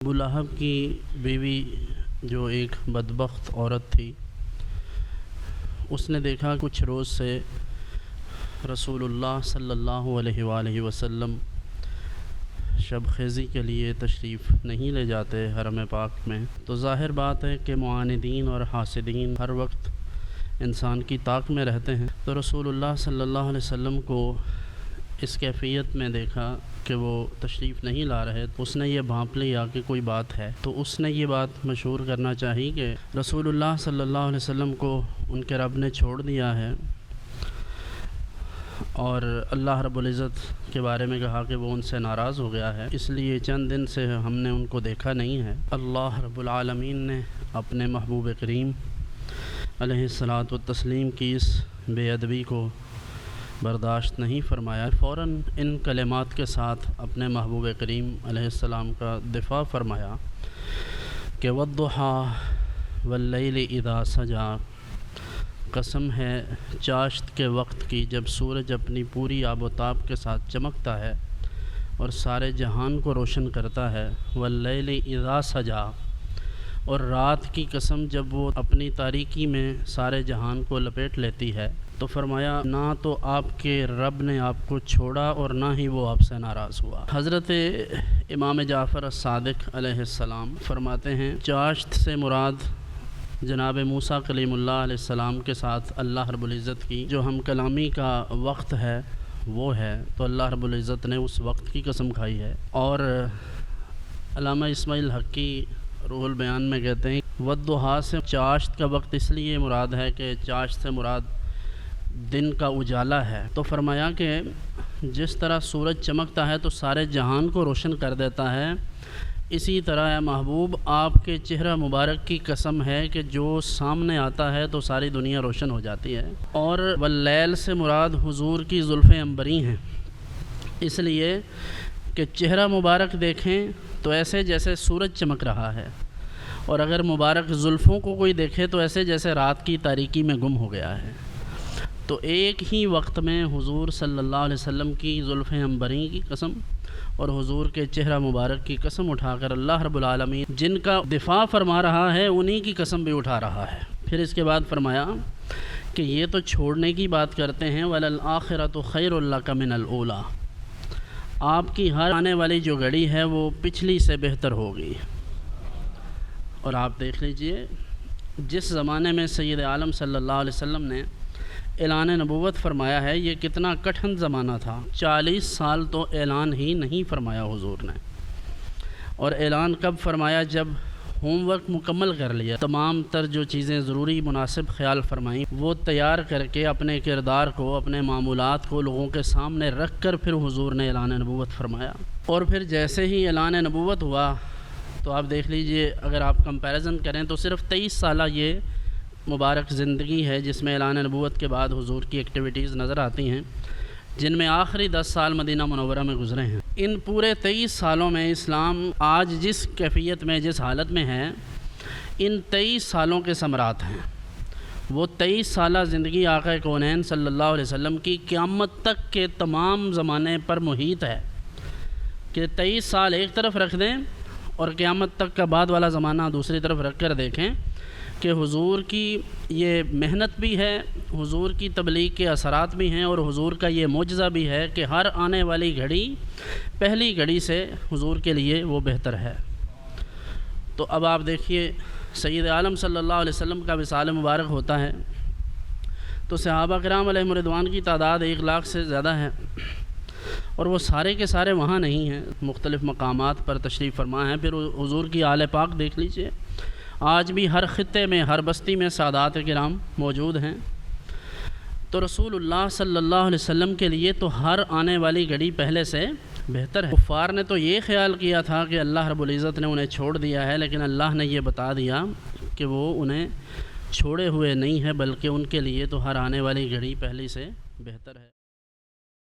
ابو لہب کی بیوی جو ایک بدبخت عورت تھی، اس نے دیکھا کچھ روز سے رسول اللہ صلی اللہ علیہ وآلہ وسلم شب خیزی کے لیے تشریف نہیں لے جاتے حرم پاک میں، تو ظاہر بات ہے کہ معاندین اور حاسدین ہر وقت انسان کی طاق میں رہتے ہیں۔ تو رسول اللہ صلی اللہ علیہ وسلم کو اس کیفیت میں دیکھا کہ وہ تشریف نہیں لا رہے، تو اس نے یہ بھانپ لیا کہ کوئی بات ہے، تو اس نے یہ بات مشہور کرنا چاہی کہ رسول اللہ صلی اللہ علیہ وسلم کو ان کے رب نے چھوڑ دیا ہے، اور اللہ رب العزت کے بارے میں کہا کہ وہ ان سے ناراض ہو گیا ہے، اس لیے چند دن سے ہم نے ان کو دیکھا نہیں ہے۔ اللہ رب العالمین نے اپنے محبوب کریم علیہ الصلاۃ والتسلیم کی اس بے ادبی کو برداشت نہیں فرمایا، فوراً ان کلمات کے ساتھ اپنے محبوب کریم علیہ السلام کا دفاع فرمایا کہ وَالضُّحَىٰ وَاللَّيْلِ اِذَا سَجَىٰ، قسم ہے چاشت کے وقت کی جب سورج اپنی پوری آب و تاب کے ساتھ چمکتا ہے اور سارے جہان کو روشن کرتا ہے، وَاللَّيْلِ اِذَا سَجَىٰ، اور رات کی قسم جب وہ اپنی تاریکی میں سارے جہان کو لپیٹ لیتی ہے، تو فرمایا نہ تو آپ کے رب نے آپ کو چھوڑا اور نہ ہی وہ آپ سے ناراض ہوا۔ حضرت امام جعفر الصادق علیہ السلام فرماتے ہیں چاشت سے مراد جناب موسیٰ کلیم اللہ علیہ السلام کے ساتھ اللہ رب العزت کی جو ہم کلامی کا وقت ہے وہ ہے، تو اللہ رب العزت نے اس وقت کی قسم کھائی ہے۔ اور علامہ اسماعیل حقی روح البیان میں کہتے ہیں والضحیٰ سے چاشت کا وقت اس لیے مراد ہے کہ چاشت سے مراد دن کا اجالا ہے، تو فرمایا کہ جس طرح سورج چمکتا ہے تو سارے جہان کو روشن کر دیتا ہے، اسی طرح اے محبوب آپ کے چہرہ مبارک کی قسم ہے کہ جو سامنے آتا ہے تو ساری دنیا روشن ہو جاتی ہے۔ اور واللیل سے مراد حضور کی زلفیں عنبری ہیں، اس لیے کہ چہرہ مبارک دیکھیں تو ایسے جیسے سورج چمک رہا ہے، اور اگر مبارک زلفوں کو کوئی دیکھے تو ایسے جیسے رات کی تاریکی میں گم ہو گیا ہے۔ تو ایک ہی وقت میں حضور صلی اللہ علیہ وسلم کی زلفیں عنبری کی قسم اور حضور کے چہرہ مبارک کی قسم اٹھا کر اللہ رب العالمین جن کا دفاع فرما رہا ہے انہی کی قسم بھی اٹھا رہا ہے۔ پھر اس کے بعد فرمایا کہ یہ تو چھوڑنے کی بات کرتے ہیں وَلَلْآخِرَةُ خَيْرٌ لَكَ مِنَ الْأُولَىٰ، آپ کی ہر آنے والی جو گھڑی ہے وہ پچھلی سے بہتر ہوگی۔ اور آپ دیکھ لیجئے جس زمانے میں سید عالم صلی اللہ علیہ وسلم نے اعلان نبوت فرمایا ہے، یہ کتنا کٹھن زمانہ تھا، 40 سال تو اعلان ہی نہیں فرمایا حضور نے، اور اعلان کب فرمایا جب ہوم ورک مکمل کر لیا، تمام تر جو چیزیں ضروری مناسب خیال فرمائیں وہ تیار کر کے اپنے کردار کو اپنے معمولات کو لوگوں کے سامنے رکھ کر پھر حضور نے اعلان نبوت فرمایا۔ اور پھر جیسے ہی اعلان نبوت ہوا تو آپ دیکھ لیجئے اگر آپ کمپیریزن کریں تو صرف 23 سالہ یہ مبارک زندگی ہے جس میں اعلان نبوت کے بعد حضور کی ایکٹیویٹیز نظر آتی ہیں، جن میں آخری 10 سال مدینہ منورہ میں گزرے ہیں۔ ان پورے 23 سالوں میں اسلام آج جس کیفیت میں جس حالت میں ہے، ان 23 سالوں کے ثمرات ہیں۔ وہ 23 سالہ زندگی آقا کونین صلی اللہ علیہ وسلم کی قیامت تک کے تمام زمانے پر محیط ہے کہ 23 سال ایک طرف رکھ دیں اور قیامت تک کا بعد والا زمانہ دوسری طرف رکھ کر دیکھیں کہ حضور کی یہ محنت بھی ہے، حضور کی تبلیغ کے اثرات بھی ہیں، اور حضور کا یہ معجزہ بھی ہے کہ ہر آنے والی گھڑی پہلی گھڑی سے حضور کے لیے وہ بہتر ہے۔ تو اب آپ دیکھیے سید عالم صلی اللہ علیہ وسلم کا وصال مبارک ہوتا ہے تو صحابہ کرام علیہم رضوان کی تعداد 1 لاکھ سے زیادہ ہے، اور وہ سارے کے سارے وہاں نہیں ہیں، مختلف مقامات پر تشریف فرما ہیں۔ پھر حضور کی آل پاک دیکھ لیجئے، آج بھی ہر خطے میں ہر بستی میں سادات کرام موجود ہیں۔ تو رسول اللہ صلی اللہ علیہ وسلم کے لیے تو ہر آنے والی گھڑی پہلے سے بہتر ہے۔ کفار نے تو یہ خیال کیا تھا کہ اللہ رب العزت نے انہیں چھوڑ دیا ہے، لیکن اللہ نے یہ بتا دیا کہ وہ انہیں چھوڑے ہوئے نہیں ہے، بلکہ ان کے لیے تو ہر آنے والی گھڑی پہلی سے بہتر ہے۔